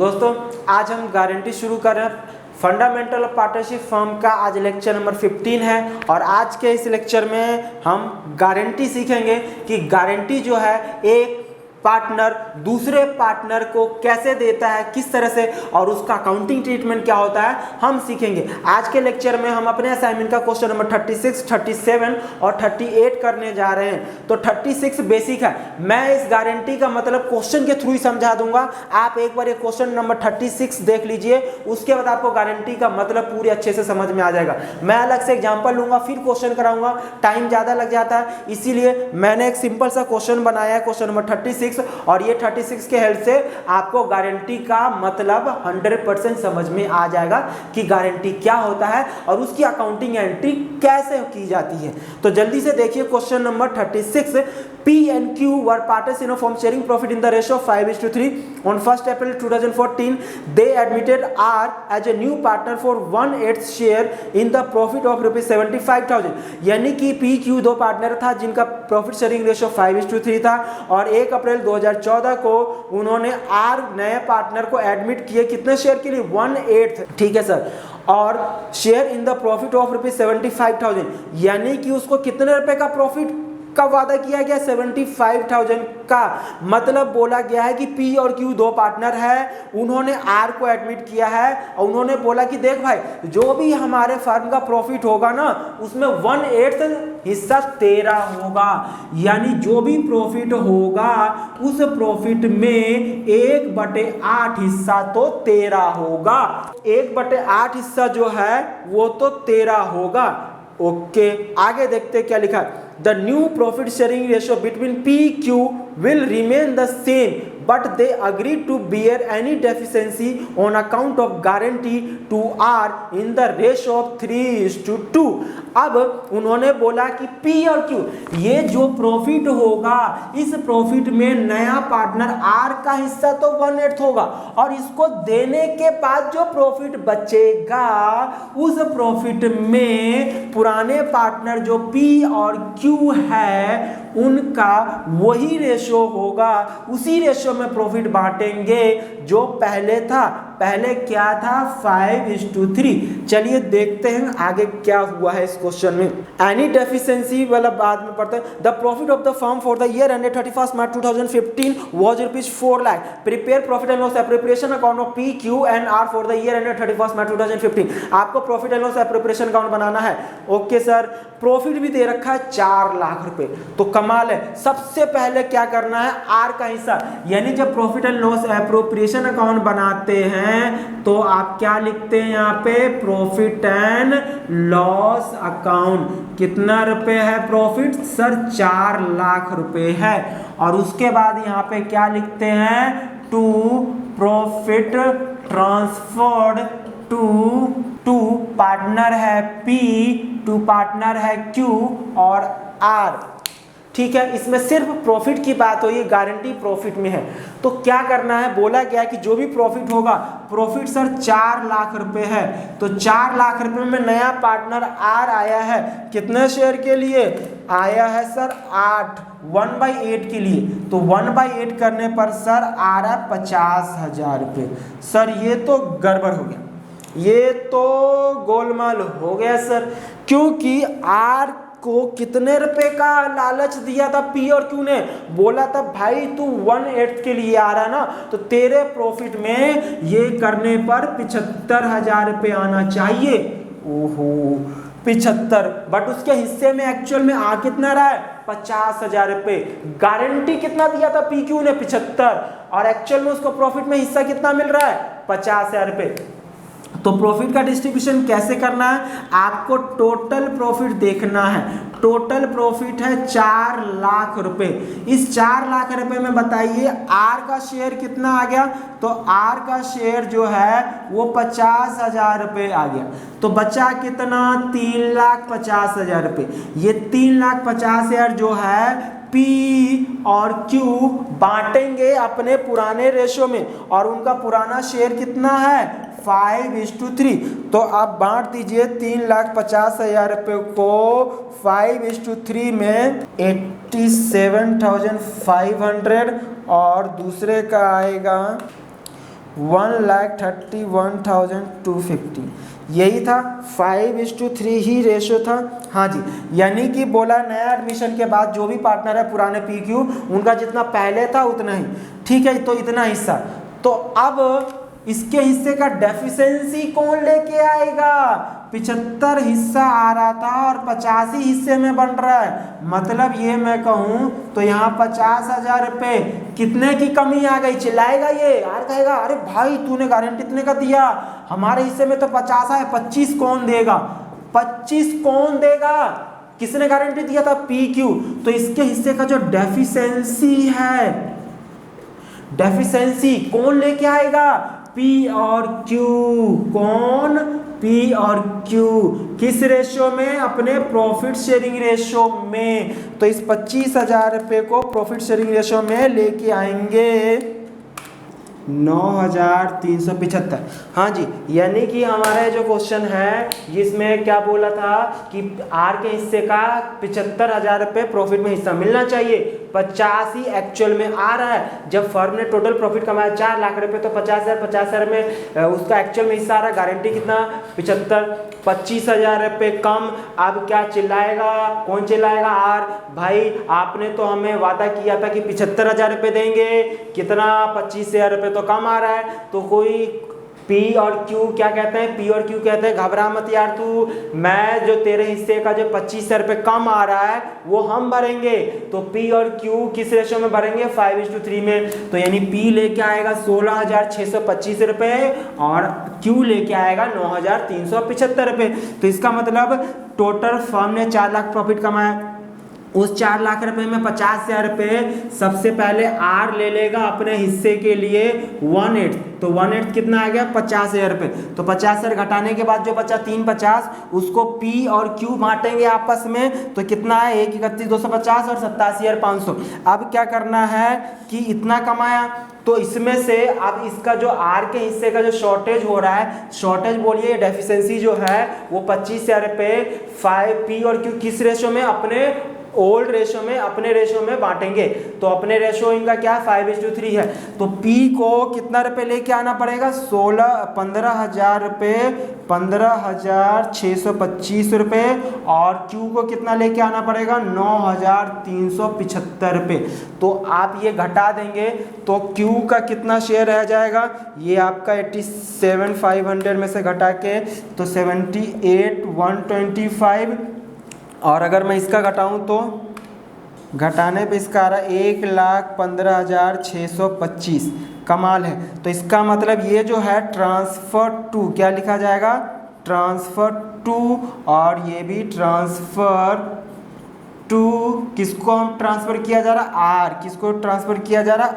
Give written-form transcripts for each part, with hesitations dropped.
दोस्तों आज हम गारंटी शुरू कर रहे हैं। फंडामेंटल ऑफ पार्टनरशिप फर्म का आज लेक्चर नंबर 15 है और आज के इस लेक्चर में हम गारंटी सीखेंगे कि गारंटी जो है एक पार्टनर दूसरे पार्टनर को कैसे देता है, किस तरह से, और उसका अकाउंटिंग ट्रीटमेंट क्या होता है हम सीखेंगे। आज के लेक्चर में हम अपने असाइनमेंट का क्वेश्चन नंबर 36, 37 और 38 करने जा रहे हैं। तो 36 बेसिक है, मैं इस गारंटी का मतलब क्वेश्चन के थ्रू ही समझा दूंगा। आप एक बार ये क्वेश्चन नंबर 36 देख लीजिए, उसके बाद आपको गारंटी का मतलब पूरे अच्छे से समझ में आ जाएगा। मैं अलग से एग्जाम्पल लूंगा, फिर क्वेश्चन कराऊंगा, टाइम ज्यादा लग जाता है, इसीलिए मैंने एक सिंपल सा क्वेश्चन बनाया है, क्वेश्चन नंबर 36, और ये 36 के हेल्प से आपको गारंटी का मतलब 100% समझ में आ जाएगा कि गारंटी क्या होता है और उसकी अकाउंटिंग एंट्री कैसे की जाती है। तो जल्दी से देखिए question number 36। P and Q were partners in a firm sharing profit in the ratio of 5:3. On 1st April 2014, they admitted R as a new partner for 1/8 share in the profit of ₹75,000। यानी कि PQ दो partner था जिनका profit sharing ratio 5:3 था और 1 अप्रैल 2014 को उन्होंने R नए पार्टनर को एडमिट किए कितने शेयर के लिए, 1/8। ठीक है सर, और share in the profit of ₹75,000, यानी कि उसको कितने रुपए का प्रॉफिट का वादा किया गया, 75,000 का। मतलब बोला गया है कि P और Q दो पार्टनर है, उन्होंने R को एडमिट किया है और उन्होंने बोला कि देख भाई, जो भी हमारे फर्म का प्रॉफिट होगा ना उसमें 1/8 हिस्सा तेरा होगा। यानी जो भी प्रॉफिट होगा उस प्रॉफिट में 1/8 हिस्सा तो तेरा होगा। 1/8 हिस्सा जो है वो तो तेरा होगा। ओके, आगे देखते क्या लिखा है। The new profit sharing ratio between PQ will remain the same, but they agree to bear any deficiency on account of guarantee to R in the ratio of 3:2। अब उन्होंने बोला कि P और Q ये जो प्रॉफिट होगा इस profit में नया पार्टनर R का हिस्सा तो 1/8 होगा और इसको देने के बाद जो प्रॉफिट बचेगा उस प्रॉफिट में पुराने पार्टनर जो P और Q है उनका वही रेशो होगा, उसी रेशो में प्रॉफिट बांटेंगे जो पहले था। पहले क्या था, 5:3। चलिए देखते हैं आगे क्या हुआ है इस क्वेश्चन में। एनी डेफिशिएंसी वाला बाद में पढ़ते हैं। The profit of the firm for the year ended 31 March 2015 was ₹4 lakh. Prepare profit and loss appropriation account of P, Q and R for the year ended 31 March 2015। आपको profit and loss appropriation account बनाना है। Okay sir, profit भी दे रखा है 4 लाख रुपए, तो कमाल है। सबसे पहले क्या करना है, R का हिस्सा, यानी जब profit and loss appropriation account बनाते हैं तो आप क्या लिखते हैं यहाँ पे, प्रॉफिट एंड लॉस अकाउंट। कितना रुपए है प्रॉफिट, सर 4 लाख रुपए है। और उसके बाद यहाँ पे क्या लिखते हैं, to profit transferred to partner है P, टू पार्टनर है Q और R। ठीक है, इसमें सिर्फ प्रॉफिट की बात हुई, गारंटी प्रॉफिट में है। तो क्या करना है, बोला गया कि जो भी प्रॉफिट होगा, प्रॉफिट सर 4 लाख रुपए है, तो 4 लाख रुपए में नया पार्टनर R आया है, कितने शेयर के लिए आया है सर, 8, 1/8 के लिए। तो 1/8 करने पर सर आ रहा है 50,000 रुपये। सर ये तो गड़बड़ हो गया, ये तो गोलमाल हो गया सर, क्योंकि R को कितने रुपए का लालच दिया था P और Q ने, बोला था भाई तू 1/8 के लिए आ रहा ना, तो तेरे प्रॉफिट में ये करने पर 75,000 रुपये आना चाहिए। ओहो 75, बट उसके हिस्से में एक्चुअल में आ कितना रहा है, 50,000 रुपये। गारंटी कितना दिया था PQ ने, 75, और एक्चुअल में उसको प्रॉफिट में हिस्सा कितना मिल रहा है, 50,000 रुपये। तो प्रॉफिट का डिस्ट्रीब्यूशन कैसे करना है, आपको टोटल प्रॉफिट देखना है। टोटल प्रॉफिट है 4 लाख रुपए। इस 4 लाख रुपए में बताइए R का शेयर कितना आ गया, तो R का शेयर जो है वो 50,000 रुपये आ गया। तो बचा कितना, 3,50,000 रुपये। ये 3,50,000 जो है P और Q बांटेंगे अपने पुराने रेशो में, और उनका पुराना शेयर कितना है, 5:3। तो आप बांट दीजिए 3,50,000 रुपये को 5:3 में 87,500, और दूसरे का आएगा 1,31,250, यही था। 5:3 ही रेशो था। हाँ जी, यानी कि बोला नया एडमिशन के बाद जो भी पार्टनर है पुराने PQ उनका जितना पहले था उतना ही, ठीक है, तो इतना हिस्सा। तो अब इसके हिस्से का डेफिशिएंसी कौन लेके आएगा? 75 हिस्सा आ रहा था और 85 हिस्से में बन रहा है, मतलब ये मैं कहूँ तो यहाँ 50,000 रुपये कितने की कमी आ गई। चिल्लाएगा ये यार, कहेगा अरे भाई तूने गारंटी इतने का दिया, हमारे हिस्से में तो 50 है, 25 कौन देगा? 25 कौन देगा? किसने गारंटी दिया था? PQ। तो इसके हिस्से का जो डेफिशिएंसी है, डेफिशिएंसी कौन लेके आएगा? P और Q। कौन? P और Q किस रेशो में? अपने प्रॉफिट शेयरिंग रेशो में। तो इस 25,000 रुपये को प्रॉफिट शेयरिंग रेशो में लेके आएंगे 9,375। हाँ जी, यानी कि हमारा जो क्वेश्चन है जिसमें क्या बोला था कि R के हिस्से का 75,000 रुपये प्रॉफिट में हिस्सा मिलना चाहिए, 50 ही एक्चुअल में आ रहा है। जब फर्म ने टोटल प्रॉफिट कमाया 4 लाख रुपए तो 50,000 में उसका एक्चुअल में हिस्सा आ रहा है। गारंटी कितना? 75। 25,000 रुपये कम। अब क्या चिल्लाएगा? कौन चिल्लाएगा? आर भाई आपने तो हमें वादा किया था कि 75,000 रुपये देंगे, कितना? 25,000 रुपये तो कम आ रहा है। तो कोई P और Q क्या कहते हैं? P और Q कहते हैं घबरा मत यार तू, मैं जो तेरे हिस्से का जो 25,000 रुपये कम आ रहा है वो हम भरेंगे। तो P और Q किस रेशो में भरेंगे? 5:3 में। तो यानी P लेके आएगा 16,625 रुपये और Q लेके आएगा 9,375 रुपये। तो इसका मतलब टोटल फर्म ने 4 लाख प्रॉफिट कमाया, उस 4 लाख रुपए में 50,000 रुपये सबसे पहले R ले लेगा अपने हिस्से के लिए 1/8। तो 1/8 कितना आ गया? 50,000 रुपये। तो 50,000 घटाने के बाद जो बचा 350 उसको P और Q बांटेंगे आपस में। तो कितना है? 1,31,250 और 87,500। अब क्या करना है कि इतना कमाया तो इसमें से अब इसका जो R के हिस्से का जो शॉर्टेज हो रहा है, शॉर्टेज बोलिए डेफिशिएंसी जो है वो 25,000 रुपये 5P और Q किस रेशो में? अपने ओल्ड रेशो में, अपने रेशो में बांटेंगे। तो अपने रेशो इनका क्या? 5:3 है। तो P को कितना रुपए लेके आना पड़ेगा? 15,000 रुपये, 15,625 रुपये और Q को कितना लेके आना पड़ेगा? 9,375 रुपये। तो आप ये घटा देंगे तो Q का कितना शेयर रह जाएगा? ये आपका 87,500 में से घटा के तो 78,125 और अगर मैं इसका घटाऊं तो घटाने पे इसका आ रहा है 1,15,625। कमाल है। तो इसका मतलब ये जो है ट्रांसफर टू क्या लिखा जाएगा? Transfer to. और ये भी ट्रांसफर टू किसको हम ट्रांसफर किया जा रहा? R। किसको ट्रांसफर किया जा रहा?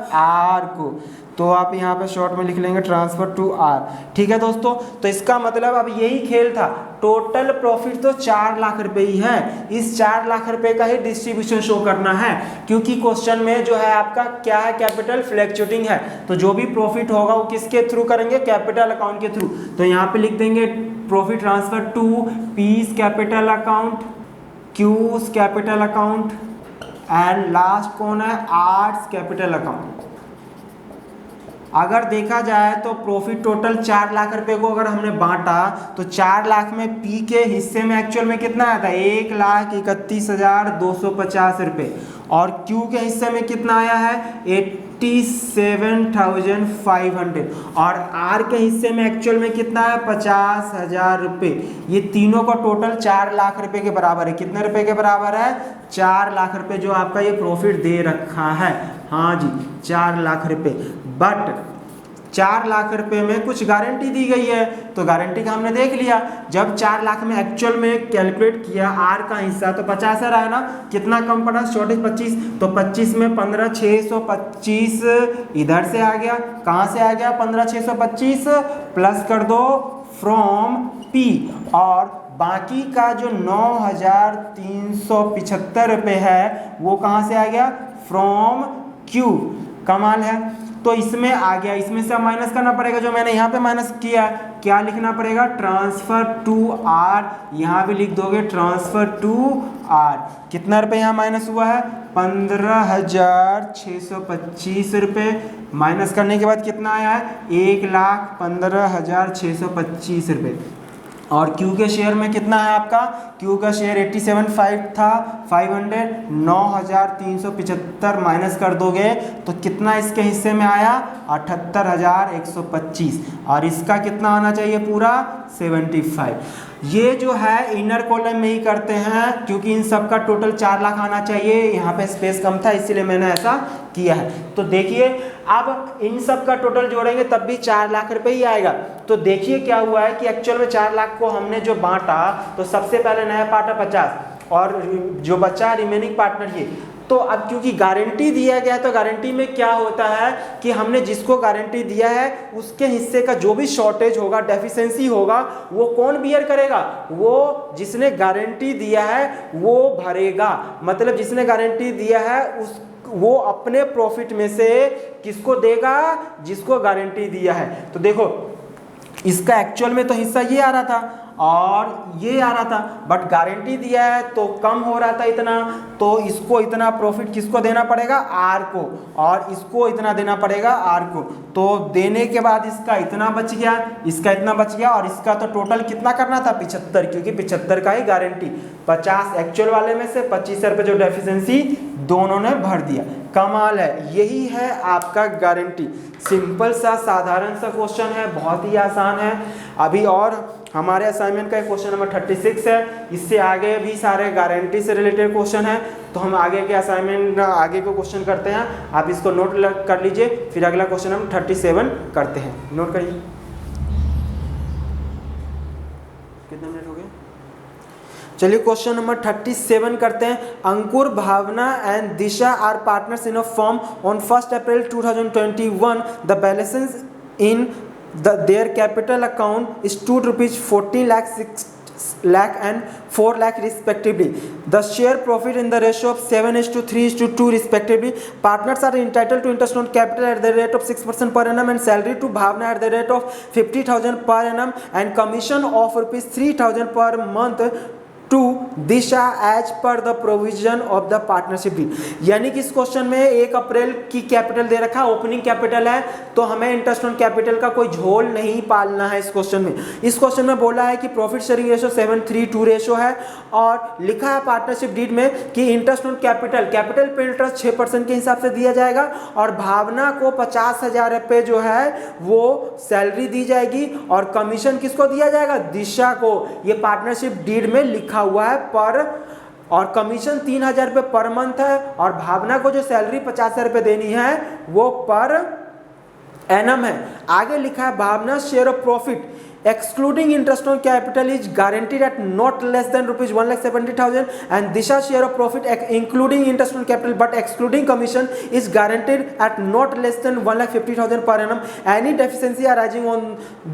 R को। तो आप यहाँ पे शॉर्ट में लिख लेंगे ट्रांसफर टू R। ठीक है दोस्तों, तो इसका मतलब अब यही खेल था। टोटल प्रॉफिट तो 4 लाख रुपए ही है, इस 4 लाख रुपए का ही डिस्ट्रीब्यूशन शो करना है, क्योंकि क्वेश्चन में जो है आपका क्या है? कैपिटल फ्लैक्चुएटिंग है। तो जो भी प्रॉफिट होगा वो किसके थ्रू करेंगे? कैपिटल अकाउंट के थ्रू। तो यहाँ पे लिख देंगे profit transfer to P's capital account, Q's capital account and last कौन है? R's capital account. अगर देखा जाए तो प्रॉफिट टोटल 4 लाख रुपए को अगर हमने बांटा तो 4 लाख में P के हिस्से में एक्चुअल में कितना आया था? 1,31,250 रुपये और Q के हिस्से में कितना आया है? 87,500 और R के हिस्से में एक्चुअल में कितना है? 50,000 रुपये। ये तीनों का टोटल 4 लाख रुपए के बराबर है। कितने रुपए के बराबर है? 4 लाख रुपए जो आपका ये प्रॉफिट दे रखा है। हाँ जी, 4 लाख रुपए। बट 4 लाख रुपए में कुछ गारंटी दी गई है, तो गारंटी का हमने देख लिया। जब 4 लाख में एक्चुअल में कैलकुलेट किया R का हिस्सा तो 50,000 आया ना, कितना कम पड़ा? शॉर्टेज 25। तो 25 में 15,625 इधर से आ गया। कहाँ से आ गया? 15,625 प्लस कर दो फ्रॉम P और बाकी का जो 9,375 रुपये है वो कहाँ से आ गया? From Q। कमाल है। तो इसमें आ गया, इसमें से माइनस करना पड़ेगा, जो मैंने यहाँ पे माइनस किया है। क्या लिखना पड़ेगा? ट्रांसफर टू आर, यहाँ भी लिख दोगे ट्रांसफर टू आर। कितना रुपये यहाँ माइनस हुआ है? 15,625 रुपये। माइनस करने के बाद कितना आया है? 1,15,625 रुपये। और क्यू के शेयर में कितना है आपका? क्यू का शेयर 87.5 था, 500 9,375 माइनस कर दोगे तो कितना इसके हिस्से में आया? 78,125। और इसका कितना आना चाहिए? पूरा 75। ये जो है इनर कॉलम में ही करते हैं, क्योंकि इन सब का टोटल 4 लाख आना चाहिए। यहाँ पे स्पेस कम था इसीलिए मैंने ऐसा किया है। तो देखिए अब इन सब का टोटल जोड़ेंगे तब भी 4 लाख रुपए ही आएगा। तो देखिए क्या हुआ है कि एक्चुअल में 4 लाख को हमने जो बांटा, तो सबसे पहले नया पार्ट 50 और जो बचा रिमेनिंग पार्टनर ये। तो अब क्योंकि गारंटी दिया गया, तो गारंटी में क्या होता है कि हमने जिसको गारंटी दिया है उसके हिस्से का जो भी शॉर्टेज होगा, डेफिशिएंसी होगा, वो कौन बियर करेगा? वो जिसने गारंटी दिया है वो भरेगा। मतलब जिसने गारंटी दिया है उस वो अपने प्रॉफिट में से किसको देगा? जिसको गारंटी दिया है। तो देखो इसका एक्चुअल में तो हिस्सा ये आ रहा था और ये आ रहा था, बट गारंटी दिया है तो कम हो रहा था इतना, तो इसको इतना प्रॉफिट किसको देना पड़ेगा? आर को, और इसको इतना देना पड़ेगा आर को। तो देने के बाद इसका इतना बच गया, इसका इतना बच गया, और इसका तो टोटल कितना करना था? 75, क्योंकि 75 का ही गारंटी। 50 एक्चुअल वाले में से 25 रुपये जो डेफिशिएंसी दोनों ने भर दिया। कमाल है, यही है आपका गारंटी। सिंपल सा साधारण सा क्वेश्चन है, बहुत ही आसान है। अभी और हमारे असाइनमेंट का क्वेश्चन नंबर 36 है, इससे आगे भी सारे गारंटी से रिलेटेड क्वेश्चन है। तो हम आगे के असाइनमेंट आगे को क्वेश्चन करते हैं, आप इसको नोट कर लीजिए, फिर अगला क्वेश्चन हम 37 करते हैं। नोट करिए। कितने मिनट हो गए? चलिए क्वेश्चन नंबर 37 करते हैं। Ankur, Bhavna and Disha are partners in a firm on 1 April 2021। The balance in their capital account stood rupees 14 lakh and 4 lakh respectively. The share profit in the ratio of 7:3:2 respectively. Partners are entitled to interest on capital at the rate of 6% per annum and salary to Bhavna at the rate of 50,000 per annum and commission of rupees 3,000 per month to Disha as per the provision of the partnership deal. यानी कि इस question में 1 अप्रैल की capital दे रखा, opening capital है, तो हमें interest on capital का कोई झोल नहीं पालना है इस क्वेश्चन में। इस क्वेश्चन में बोला है कि प्रॉफिट शेयरिंग रेशो 7:3:2 रेशो है, और लिखा है पार्टनरशिप डीड में कि इंटरेस्ट ऑन कैपिटल पे इंटरेस्ट 6% के हिसाब से दिया जाएगा, और भावना को 50,000 रुपये जो है वो सैलरी दी जाएगी, और कमीशन किसको दिया जाएगा? दिशा को। ये पार्टनरशिप डीड में लिखा हुआ है पर, और कमीशन 3,000 रुपये पर मंथ है, और भावना को जो सैलरी 50,000 रुपये देनी है वो पर एनम है। आगे लिखा है Bhavna share of profit excluding interest on capital is guaranteed at not less than rupees 1,70,000 and Disha share of profit including interest on capital but excluding commission is guaranteed at not less than 1,50,000 per annum. Any deficiency arising on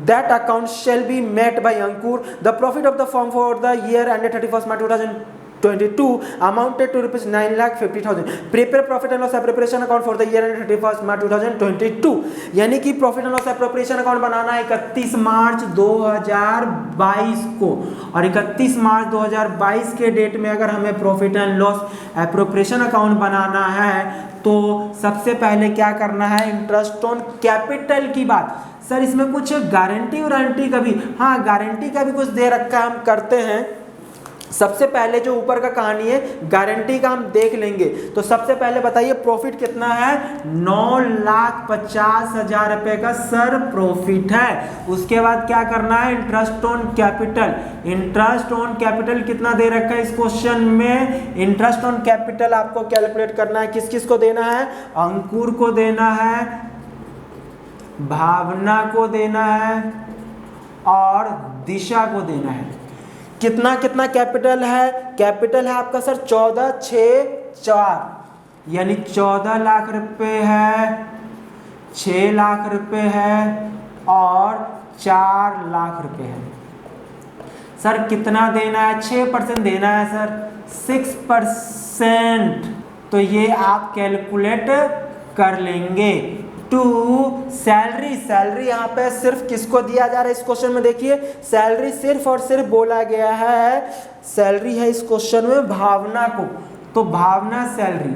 that account shall be met by Ankur. The profit of the firm for the year ended 31st March 2022 amounted to rupees 9,50,000. Prepare profit and loss appropriation account for the year ended 31st March 2022. यानी कि profit and loss appropriation account बनाना है 31 मार्च 2022 को, और 31 मार्च 2022 के date में अगर हमें profit and loss appropriation account बनाना है तो सबसे पहले क्या करना है? इंटरेस्ट ऑन कैपिटल की बात। सर इसमें कुछ गारंटी वारंटी का भी, हाँ गारंटी का भी कुछ दे रखा है, हम करते हैं। सबसे पहले जो ऊपर का कहानी है गारंटी का हम देख लेंगे। तो सबसे पहले बताइए प्रॉफिट कितना है? 9,50,000 रुपए का सर प्रॉफिट है। उसके बाद क्या करना है? Interest on capital. Interest on capital कितना दे रखा है इस क्वेश्चन में? इंटरेस्ट ऑन कैपिटल आपको कैलकुलेट करना है, किस किस को देना है? अंकुर को देना है, भावना को देना है, और दिशा को देना है। कितना कितना कैपिटल है? कैपिटल है आपका सर 14,6,4, यानी 14 लाख रुपए है, 6 लाख रुपए है, और 4 लाख रुपए है। सर कितना देना है? 6% देना है सर, 6%। तो ये आप कैलकुलेट कर लेंगे। टू सैलरी, सैलरी यहाँ पे सिर्फ किसको दिया जा रहा है इस क्वेश्चन में, देखिए सैलरी सिर्फ और सिर्फ बोला गया है, सैलरी है इस क्वेश्चन में भावना को, तो भावना सैलरी,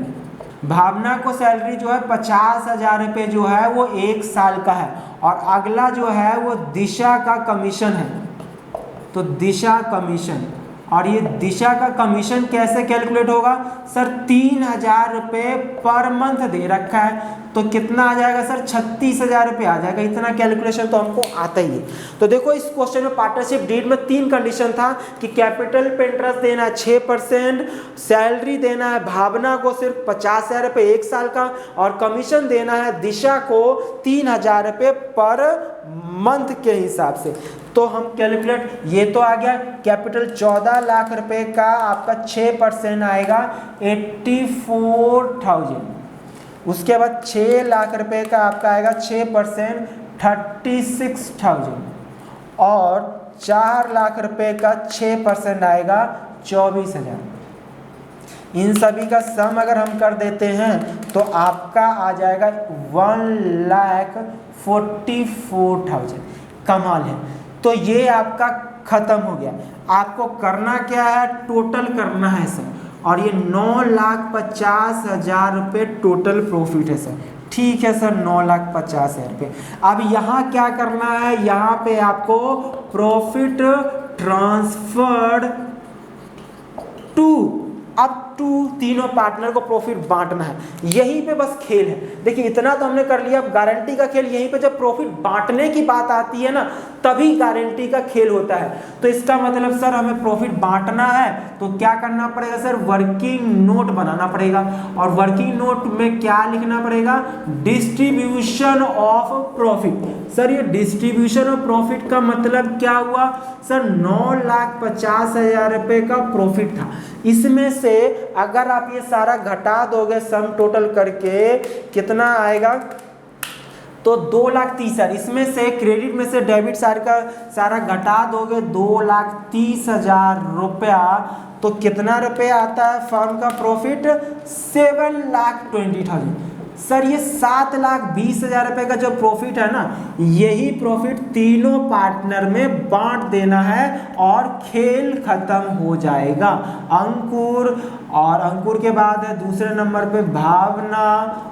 भावना को सैलरी जो है 50,000 रुपये जो है वो 1 साल का है। और अगला जो है वो दिशा का कमीशन है, तो दिशा कमीशन, और ये दिशा का कमीशन कैसे कैलकुलेट होगा सर, 3,000 रुपये पर मंथ दे रखा है, तो कितना आ जाएगा सर, 36,000 रुपये आ जाएगा। इतना कैलकुलेशन तो हमको आता ही है। तो देखो इस क्वेश्चन में पार्टनरशिप डीड में 3 कंडीशन था कि कैपिटल पे इंटरेस्ट देना है 6%, सैलरी देना है भावना को सिर्फ 50,000 रुपये 1 साल का, और कमीशन देना है दिशा को 3,000 रुपये पर मंथ के हिसाब से। तो हम कैलकुलेट, ये तो आ गया कैपिटल 14 लाख रुपए का, आपका 6% आएगा 84,000। उसके बाद 6 लाख रुपए का आपका आएगा 6% 36,000, और 4 लाख रुपए का 6% आएगा 24,000। इन सभी का सम अगर हम कर देते हैं तो आपका आ जाएगा 1,44,000। कमाल है। तो ये आपका खत्म हो गया। आपको करना क्या है, टोटल करना है सर, और ये 9,50,000 रुपये टोटल प्रॉफिट है सर। ठीक है सर, 9,50,000 रुपये। अब यहाँ क्या करना है, यहाँ पे आपको प्रॉफिट ट्रांसफर्ड टू, अब टू तीनों पार्टनर को प्रॉफिट बांटना है। यहीं पे बस खेल है। देखिए इतना तो हमने कर लिया, अब गारंटी का खेल यहीं पे जब प्रॉफिट बांटने की बात आती है ना, तभी गारंटी का खेल होता है। तो इसका मतलब सर हमें प्रॉफिट बांटना है तो क्या करना पड़ेगा सर, वर्किंग नोट बनाना पड़ेगा। और वर्किंग नोट में क्या लिखना पड़ेगा, डिस्ट्रीब्यूशन ऑफ प्रॉफिट। सर ये डिस्ट्रीब्यूशन ऑफ प्रॉफिट का मतलब क्या हुआ सर, 9,50,000 रुपये का प्रॉफिट था। इसमें से अगर आप ये सारा घटा दोगे सम टोटल करके कितना आएगा, तो 2,30,000। इसमें से क्रेडिट में से डेबिट सारा घटा दोगे 2,30,000 रुपया, तो कितना रुपया आता है फर्म का प्रॉफिट, 7,20,000। सर ये 7,20,000 रुपये का जो प्रॉफिट है ना, यही प्रॉफिट तीनों पार्टनर में बांट देना है और खेल खत्म हो जाएगा। अंकुर, और अंकुर के बाद है दूसरे नंबर पे भावना,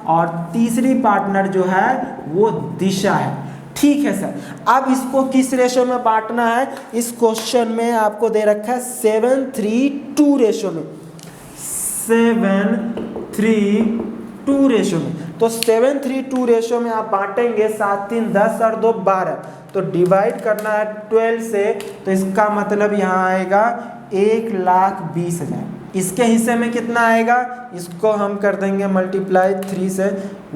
और तीसरी पार्टनर जो है वो दिशा है। ठीक है सर, अब इसको किस रेशो में बांटना है, इस क्वेश्चन में आपको दे रखा है 7:3:2 रेशो में, 7:3:2 रेशो में। तो 7:3:2 रेशो में आप बांटेंगे, 7 3 10 और 2 12, तो डिवाइड करना है 12 से, तो इसका मतलब यहाँ आएगा 1,20,000। इसके हिस्से में कितना आएगा, इसको हम कर देंगे मल्टीप्लाई 3 से,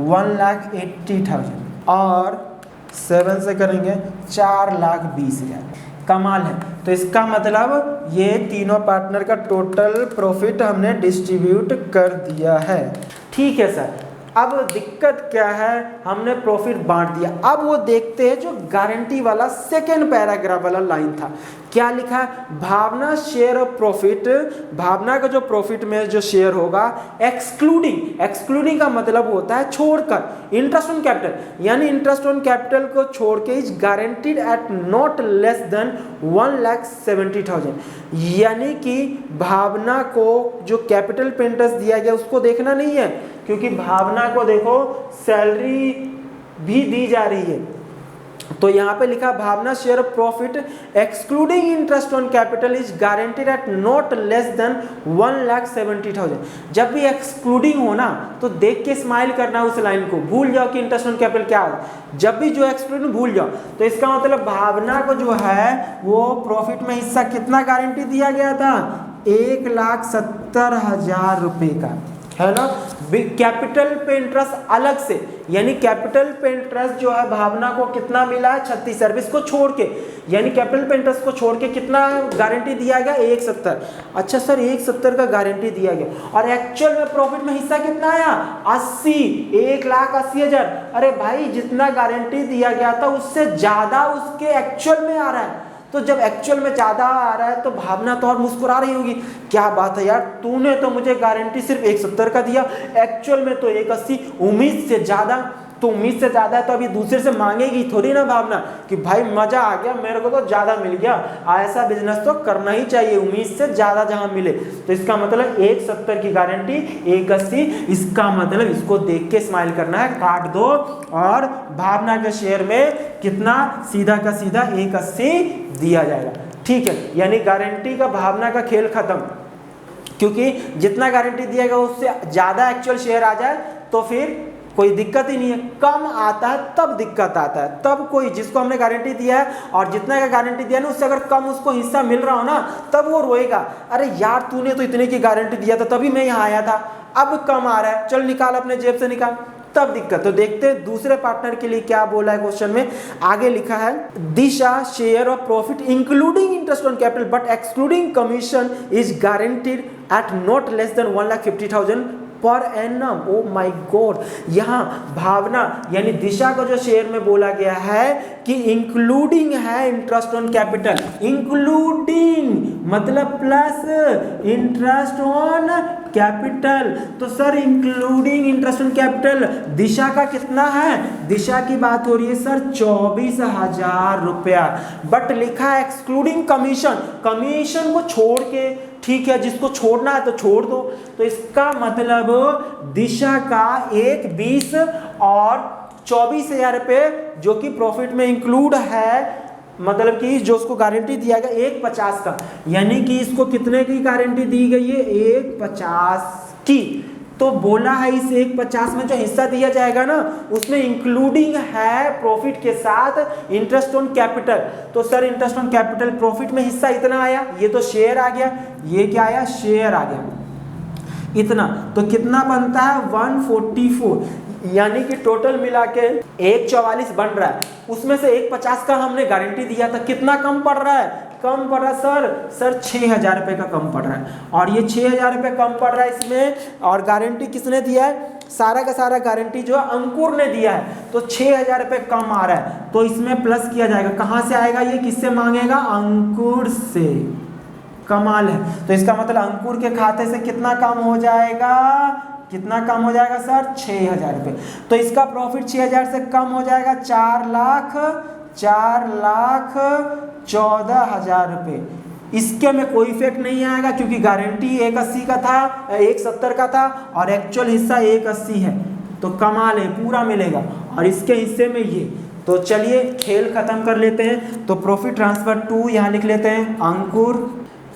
1,80,000, और 7 से करेंगे 4,20,000। कमाल है। तो इसका मतलब ये तीनों पार्टनर का टोटल प्रॉफिट हमने डिस्ट्रीब्यूट कर दिया है। ठीक है सर, अब दिक्कत क्या है, हमने प्रॉफिट बांट दिया। अब वो देखते हैं जो गारंटी वाला सेकेंड पैराग्राफ वाला लाइन था, क्या लिखा है, भावना शेयर ऑफ प्रॉफिट, भावना का जो प्रॉफिट में जो शेयर होगा, एक्सक्लूडिंग, एक्सक्लूडिंग का मतलब होता है छोड़कर, इंटरेस्ट ऑन कैपिटल, यानी इंटरेस्ट ऑन कैपिटल को छोड़ के, is guaranteed at not less than 1,70,000। यानी कि भावना को जो कैपिटल पे इंटरेस्ट दिया गया उसको देखना नहीं है, क्योंकि भावना को देखो सैलरी भी दी जा रही है। तो यहाँ पे लिखा Bhavna share of profit excluding interest on capital is guaranteed at not less than 1,70,000। जब भी एक्सक्लूडिंग हो ना तो देख के स्माइल करना उस लाइन को, भूल जाओ कि इंटरेस्ट ऑन कैपिटल क्या है। जब भी जो एक्सक्लूडिंग भूल जाओ, तो इसका मतलब भावना को जो है वो प्रॉफिट में हिस्सा कितना गारंटी दिया गया था, 1,70,000 रुपये का, है ना। कैपिटल पे इंटरेस्ट अलग से, यानी कैपिटल पे इंटरेस्ट जो है भावना को कितना मिला है, 36,000, इसको छोड़ के, यानी कैपिटल पे इंटरेस्ट को छोड़ के कितना गारंटी दिया गया, 1,70,000। अच्छा सर 1,70,000 का गारंटी दिया गया, और एक्चुअल में प्रॉफिट में हिस्सा कितना आया, 80, 1,80,000। अरे भाई जितना गारंटी दिया गया था उससे ज्यादा उसके एक्चुअल में आ रहा है, तो जब एक्चुअल में ज़्यादा आ रहा है तो भावना तो और मुस्कुरा रही होगी, क्या बात है यार, तूने तो मुझे गारंटी सिर्फ 170 का दिया, एक्चुअल में तो 180, उम्मीद से ज़्यादा। तो उम्मीद से ज़्यादा है तो अभी दूसरे से मांगेगी थोड़ी ना भावना कि भाई मज़ा आ गया, मेरे को तो ज़्यादा मिल गया। ऐसा बिजनेस तो करना ही चाहिए, उम्मीद से ज़्यादा जहाँ मिले। तो इसका मतलब 170 की गारंटी 180, इसका मतलब इसको देख के स्माइल करना है, काट दो। और भावना के शेयर में कितना, सीधा का सीधा 180 दिया जाएगा। ठीक है, यानी गारंटी का भावना का खेल खत्म, क्योंकि जितना गारंटी दिएगा उससे ज़्यादा एक्चुअल शेयर आ जाए तो फिर कोई दिक्कत ही नहीं है। कम आता है तब दिक्कत आता है, तब कोई जिसको हमने गारंटी दिया है और जितना का गारंटी दिया ना उससे अगर कम उसको हिस्सा मिल रहा हो ना, तब वो रोएगा, अरे यार तूने तो इतने की गारंटी दिया था तभी मैं यहाँ आया था, अब कम आ रहा है, चल निकाल अपने जेब से निकाल, तब दिक्कत। तो देखते हैं दूसरे पार्टनर के लिए क्या बोला है क्वेश्चन में। आगे लिखा है, Disha share of profit including interest on capital but excluding commission is guaranteed at not less than 1,50,000 per annum. Oh my God, यहाँ भावना यानी दिशा को जो शेयर में बोला गया है कि इंक्लूडिंग है इंटरेस्ट ऑन कैपिटल, इंक्लूडिंग मतलब प्लस इंटरेस्ट ऑन कैपिटल। तो sir including interest on capital Disha का कितना है, दिशा की बात हो रही है सर 24,000 रुपया, बट लिखा है एक्सक्लूडिंग कमीशन, कमीशन को छोड़ के। ठीक है, जिसको छोड़ना है तो छोड़ दो। तो इसका मतलब दिशा का 1,20 और 24,000 रुपये जो कि प्रॉफिट में इंक्लूड है, मतलब कि जो उसको गारंटी दिया गया 1,50 का, यानी कि इसको कितने की गारंटी दी गई है, 1,50 की। तो बोला है इस 1,50 में जो हिस्सा दिया जाएगा ना उसमें इंक्लूडिंग है प्रॉफिट के साथ इंटरेस्ट ऑन कैपिटल। तो sir interest on capital profit में हिस्सा इतना आया, ये तो शेयर आ गया, ये क्या आया, शेयर आ गया इतना। तो कितना बनता है 144, यानी कि टोटल मिला के 144 बन रहा है, उसमें से 1,50 का हमने गारंटी दिया था, कितना कम पड़ रहा है, कम पड़ रहा है सर 6,000 रुपये का कम पड़ रहा है। और ये 6,000 रुपये कम पड़ रहा है इसमें, और गारंटी किसने दिया है, सारा का सारा गारंटी जो है अंकुर ने दिया है, तो 6,000 रुपये कम आ रहा है, तो इसमें प्लस किया जाएगा। कहाँ से आएगा ये, किससे मांगेगा, अंकुर से। कमाल है। तो इसका मतलब अंकुर के खाते से कितना कम हो जाएगा, कितना कम हो जाएगा सर 6,000 रुपये। तो इसका प्रॉफिट 6,000 से कम हो जाएगा 4,14,000 रुपये। इसके में कोई इफेक्ट नहीं आएगा क्योंकि गारंटी 180 का था, 170 का था और एक्चुअल हिस्सा 180 है, तो कमाल है, पूरा मिलेगा। और इसके हिस्से में ये, तो चलिए खेल खत्म कर लेते हैं। तो प्रॉफिट ट्रांसफर टू यहाँ लिख लेते हैं।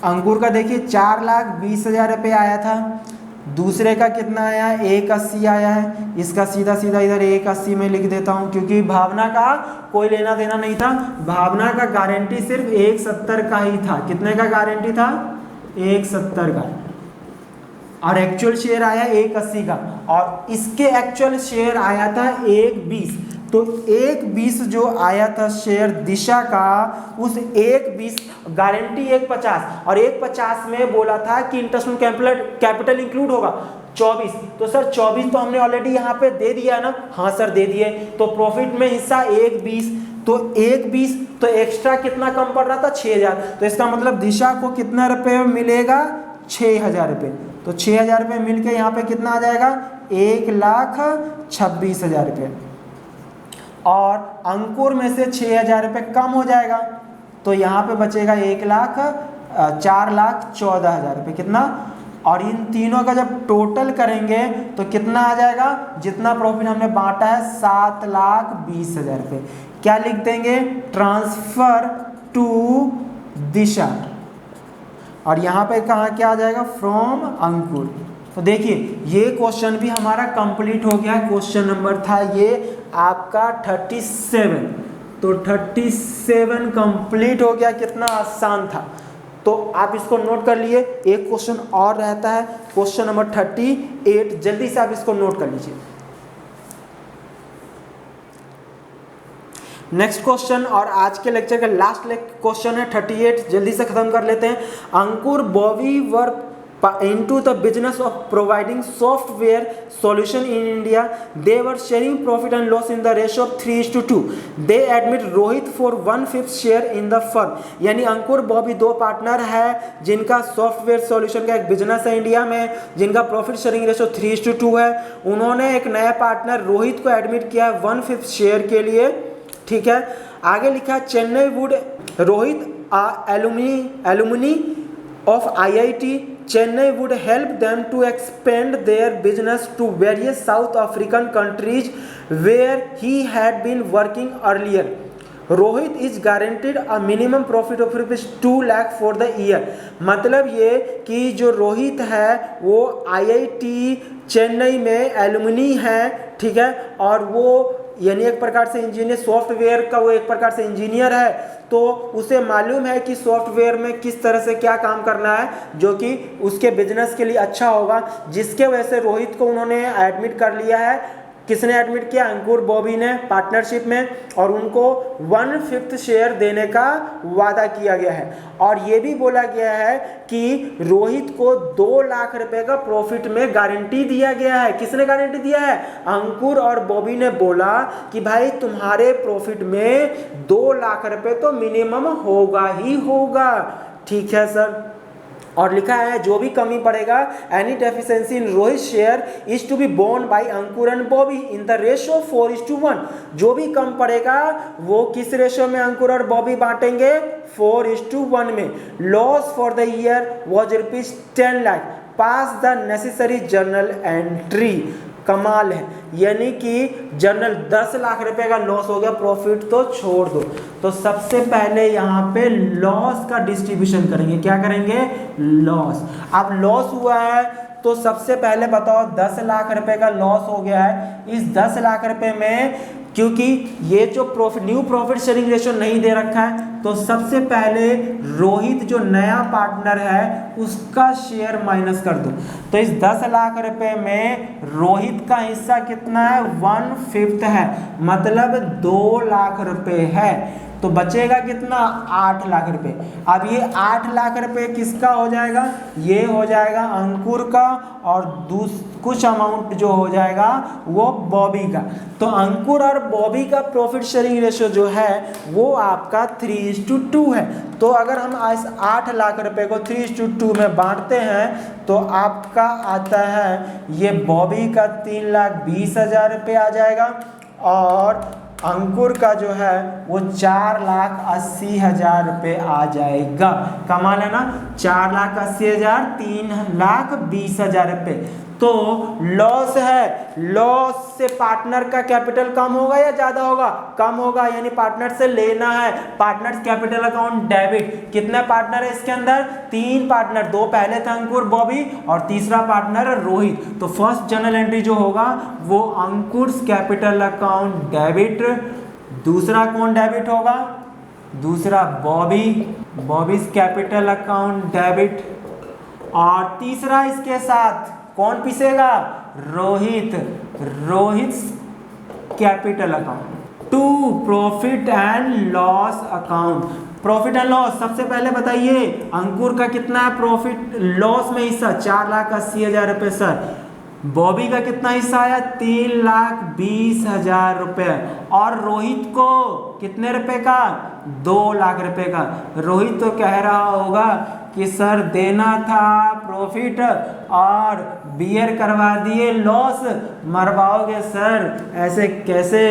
अंकुर का देखिए 4,20,000 रुपये आया था, दूसरे का कितना आया, 180 आया है। इसका सीधा सीधा इधर 180 में लिख देता हूँ क्योंकि भावना का कोई लेना देना नहीं था, भावना का गारंटी सिर्फ 170 का ही था। कितने का गारंटी था, 170 का, और एक्चुअल शेयर आया 180 का, और इसके एक्चुअल शेयर आया था 120। तो 120 जो आया था शेयर दिशा का, उस 120 गारंटी 150 और 150 में बोला था कि इंटरेस्ट ऑन कैपिटल इंक्लूड होगा 24। तो सर 24 तो हमने ऑलरेडी यहाँ पे दे दिया है ना, हाँ सर दे दिए। तो प्रॉफिट में हिस्सा 120, तो 120 तो एक्स्ट्रा कितना कम पड़ रहा था 6,000। तो इसका मतलब दिशा को कितना रुपये मिलेगा, 6,000 रुपये। तो 6,000 रुपये मिल के यहाँ पे कितना आ जाएगा, 1,26,000 रुपये। और अंकुर में से 6,000 रुपये कम हो जाएगा, तो यहाँ पे बचेगा 4,14,000 रुपये। कितना, और इन तीनों का जब टोटल करेंगे तो कितना आ जाएगा, जितना प्रॉफिट हमने बांटा है 7,20,000 रुपये। क्या लिख देंगे, ट्रांसफर टू दिशा, और यहाँ पे कहाँ क्या आ जाएगा, फ्रॉम अंकुर। तो देखिए ये क्वेश्चन भी हमारा कंप्लीट हो गया। क्वेश्चन नंबर था ये आपका 37, तो 37 कंप्लीट हो गया। कितना आसान था, तो आप इसको नोट कर लिए। एक क्वेश्चन और रहता है, क्वेश्चन नंबर 38, जल्दी से आप इसको नोट कर लीजिए। नेक्स्ट क्वेश्चन और आज के लेक्चर का लास्ट क्वेश्चन है 38, जल्दी से खत्म कर लेते हैं। अंकुर, बॉबी वर into the business of providing software solution in India. They were sharing profit and loss in the ratio of 3:2. They admit Rohit for 1/5 share in the firm. यानी अंकुर बॉबी दो पार्टनर है जिनका सॉफ्टवेयर सॉल्यूशन का एक बिजनेस है India में, जिनका profit sharing ratio 3:2 है। उन्होंने एक नया पार्टनर रोहित को एडमिट किया है 1/5 शेयर के लिए, ठीक है। आगे लिखा है Chennai would Rohit alumni of IIT Chennai would help them to expand their business to various South African countries where he had been working earlier. Rohit is guaranteed a minimum profit of ₹2 lakh for the year. मतलब ये कि जो रोहित है वो IIT Chennai में alumni है, ठीक है, और वो यानी एक प्रकार से इंजीनियर, सॉफ्टवेयर का वो एक प्रकार से इंजीनियर है, तो उसे मालूम है कि सॉफ्टवेयर में किस तरह से क्या काम करना है जो कि उसके बिजनेस के लिए अच्छा होगा, जिसके वजह से रोहित को उन्होंने एडमिट कर लिया है। किसने एडमिट किया? अंकुर बॉबी ने पार्टनरशिप में, और उनको 1/5 शेयर देने का वादा किया गया है। और ये भी बोला गया है कि रोहित को 2 लाख रुपए का प्रॉफिट में गारंटी दिया गया है। किसने गारंटी दिया है? अंकुर और बॉबी ने बोला कि भाई तुम्हारे प्रॉफिट में 2 लाख रुपए तो मिनिमम होगा ही होगा, ठीक है सर। और लिखा है जो भी कमी पड़ेगा any deficiency in Rohit share is to be borne by Ankur and Bobby in the ratio 4:1। जो भी कम पड़ेगा वो किस रेशियो में अंकुर और बॉबी बांटेंगे? 4:1 में। Loss for the year was ₹10 lakh. Pass the necessary journal entry. कमाल है, यानी कि जनरल 10 लाख रुपए का लॉस हो गया, प्रॉफिट तो छोड़ दो। तो सबसे पहले यहाँ पे लॉस का डिस्ट्रीब्यूशन करेंगे। क्या करेंगे? लॉस। अब लॉस हुआ है तो सबसे पहले बताओ 10 लाख रुपए का लॉस हो गया है। इस 10 लाख रुपए में क्योंकि ये जो profit new profit sharing ratio नहीं दे रखा है, तो सबसे पहले रोहित जो नया पार्टनर है उसका शेयर माइनस कर दो। तो इस 10 लाख रुपए में रोहित का हिस्सा कितना है? 1/5 है, मतलब 2 लाख रुपए है। तो बचेगा कितना? 8 लाख रुपए। अब ये 8 लाख रुपए किसका हो जाएगा? ये हो जाएगा अंकुर का, और कुछ अमाउंट जो हो जाएगा वो बॉबी का। तो अंकुर और बॉबी का प्रॉफिट शेयरिंग रेशियो जो है वो आपका 3:2 है। तो अगर हम इस 8 लाख रुपए को 3:2 में बांटते हैं तो आपका आता है ये बॉबी का 3,20,000 रुपये आ जाएगा, और अंकुर का जो है वो 4,80,000 रुपये आ जाएगा। कमाल है ना? 4,80,000, 3,20,000 रुपये। तो लॉस है, लॉस से पार्टनर का कैपिटल कम होगा या ज्यादा होगा? कम होगा, यानी पार्टनर से लेना है। Partners capital account debit. कितने पार्टनर है इसके अंदर? 3 पार्टनर, 2 पहले थे अंकुर बॉबी, और तीसरा पार्टनर है रोहित। तो फर्स्ट जर्नल एंट्री जो होगा वो अंकुर कैपिटल अकाउंट डेबिट। दूसरा कौन डेबिट होगा? दूसरा बॉबी कैपिटल अकाउंट डेबिट। और तीसरा इसके साथ कौन पिसेगा? Rohit capital account. 2 profit and loss account. Profit and loss सबसे पहले बताइए अंकुर का कितना है प्रॉफिट लॉस में हिस्सा? 4,80,000 रुपये सर। बॉबी का कितना हिस्सा आया? 3,20,000 रुपये। और रोहित को कितने रुपए का? 2 लाख रुपए का। रोहित तो कह रहा होगा कि सर देना था प्रॉफिट और बियर करवा दिए लॉस, मरवाओगे सर, ऐसे कैसे?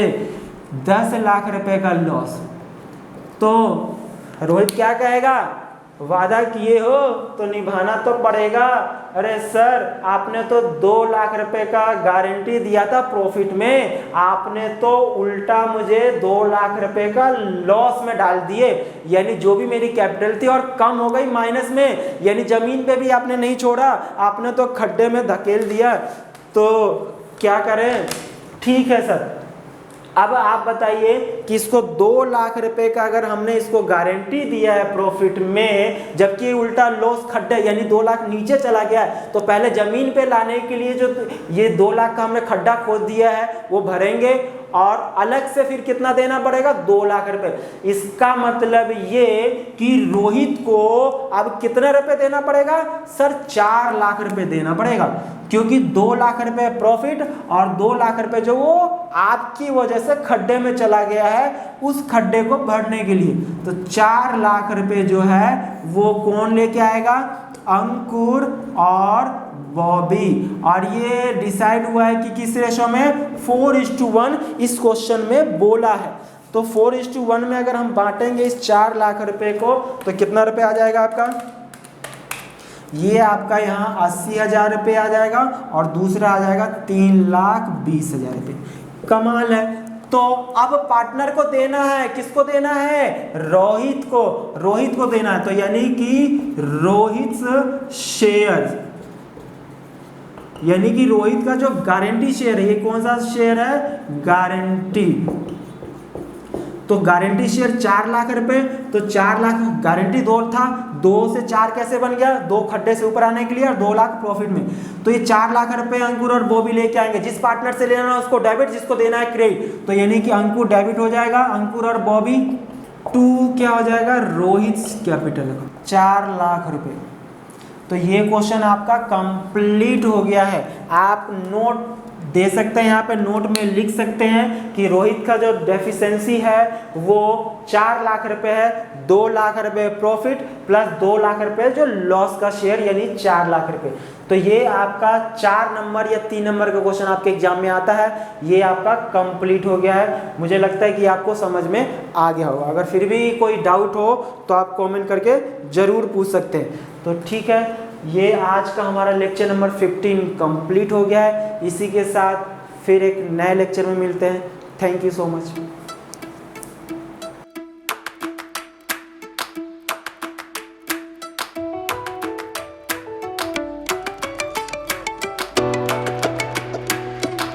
10 लाख रुपए का लॉस। तो रोहित क्या कहेगा? वादा किए हो तो निभाना तो पड़ेगा। अरे सर आपने तो 2 लाख रुपए का गारंटी दिया था प्रॉफिट में, आपने तो उल्टा मुझे 2 लाख रुपए का लॉस में डाल दिए। यानी जो भी मेरी कैपिटल थी और कम हो गई माइनस में, यानी जमीन पे भी आपने नहीं छोड़ा, आपने तो खड्डे में धकेल दिया। तो क्या करें? ठीक है सर। अब आप बताइए कि इसको 2 लाख रुपए का अगर हमने इसको गारंटी दिया है प्रॉफिट में, जबकि उल्टा लॉस खड्डे यानी 2 लाख नीचे चला गया है, तो पहले जमीन पे लाने के लिए जो ये 2 लाख का हमने खड्डा खोद दिया है वो भरेंगे, और अलग से फिर कितना देना पड़ेगा, 2 लाख रुपए। इसका मतलब ये कि रोहित को अब कितने रुपए देना पड़ेगा सर, 4 लाख रुपए देना पड़ेगा, क्योंकि 2 लाख रुपए प्रॉफिट और 2 लाख रुपए जो वो आपकी वजह से खड्डे में चला गया है, उस खड्डे को भरने के लिए। तो 4 लाख रुपए जो है वो कौन लेके आएगा, अंकुर और बॉबी। और ये डिसाइड हुआ है कि किस रेशो में, 4:1 इस क्वेश्चन में बोला है। तो 4:1 में अगर हम बांटेंगे इस 4 लाख रुपए को तो कितना रुपए आ जाएगा आपका, ये आपका यहाँ 80,000 रुपये आ जाएगा और दूसरा आ जाएगा 3,20,000 रुपये। कमाल है। तो अब पार्टनर को देना है, किसको देना है, रोहित को, रोहित को देना है। तो यानी कि रोहित शेयर, यानी कि रोहित का जो गारंटी शेयर है, ये कौन सा शेयर है, गारंटी। तो गारंटी शेयर 4 लाख रुपए, तो 4 लाख गारंटी 2 था, 2 से 4 कैसे बन गया, 2 खड्डे से ऊपर आने के लिए और 2 लाख प्रॉफिट में। तो ये 4 लाख रुपए अंकुर और बॉबी लेके आएंगे। जिस पार्टनर से लेना है उसको डेबिट, जिसको देना है क्रेडिट। तो यानी कि अंकुर डेबिट हो जाएगा, अंकुर और बॉबी, 2 क्या हो जाएगा, रोहित कैपिटल 4 लाख रुपए। तो ये क्वेश्चन आपका कंप्लीट हो गया है। आप नोट दे सकते हैं, यहाँ पे नोट में लिख सकते हैं कि रोहित का जो डेफिशिएंसी है वो 4 लाख रुपए है, 2 लाख रुपए प्रॉफिट प्लस 2 लाख रुपए जो लॉस का शेयर, यानी 4 लाख रुपए। तो ये आपका 4 नंबर या 3 नंबर का क्वेश्चन आपके एग्जाम में आता है, ये आपका कंप्लीट हो गया है। मुझे लगता है कि आपको समझ में आ गया होगा। अगर फिर भी कोई डाउट हो तो आप कमेंट करके ज़रूर पूछ सकते हैं। तो ठीक है, ये आज का हमारा लेक्चर नंबर 15 कंप्लीट हो गया है। इसी के साथ फिर एक नए लेक्चर में मिलते हैं। Thank you so much.